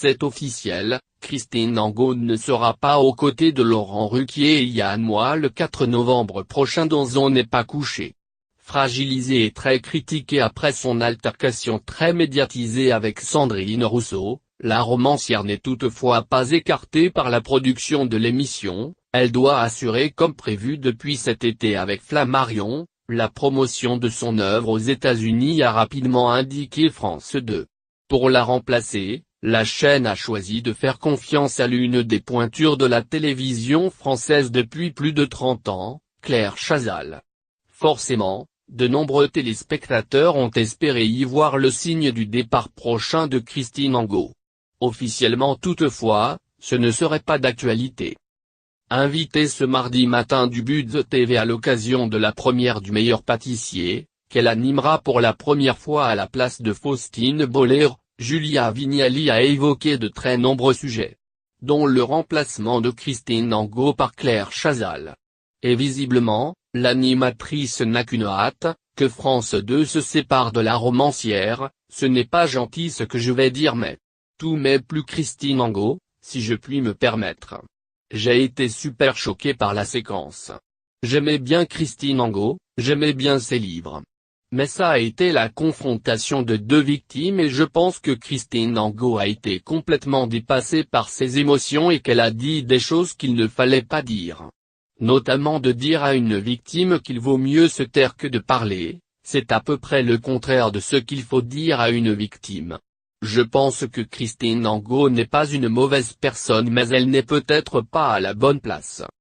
C'est officiel, Christine Angot ne sera pas aux côtés de Laurent Ruquier et Yann Moix le 4 novembre prochain dans On n'est pas couché. Fragilisée et très critiquée après son altercation très médiatisée avec Sandrine Rousseau, la romancière n'est toutefois pas écartée par la production de l'émission. Elle doit assurer comme prévu depuis cet été avec Flammarion, la promotion de son œuvre aux États-Unis, a rapidement indiqué France 2. Pour la remplacer, la chaîne a choisi de faire confiance à l'une des pointures de la télévision française depuis plus de 30 ans, Claire Chazal. Forcément, de nombreux téléspectateurs ont espéré y voir le signe du départ prochain de Christine Angot. Officiellement toutefois, ce ne serait pas d'actualité. Invitée ce mardi matin du Buzz TV à l'occasion de la première du meilleur pâtissier, qu'elle animera pour la première fois à la place de Faustine Boller, Julia Vignali a évoqué de très nombreux sujets, dont le remplacement de Christine Angot par Claire Chazal. Et visiblement, l'animatrice n'a qu'une hâte, que France 2 se sépare de la romancière. Ce n'est pas gentil ce que je vais dire, mais tout mais plus Christine Angot, si je puis me permettre. J'ai été super choqué par la séquence. J'aimais bien Christine Angot, j'aimais bien ses livres. Mais ça a été la confrontation de deux victimes et je pense que Christine Angot a été complètement dépassée par ses émotions et qu'elle a dit des choses qu'il ne fallait pas dire. Notamment de dire à une victime qu'il vaut mieux se taire que de parler, c'est à peu près le contraire de ce qu'il faut dire à une victime. Je pense que Christine Angot n'est pas une mauvaise personne mais elle n'est peut-être pas à la bonne place.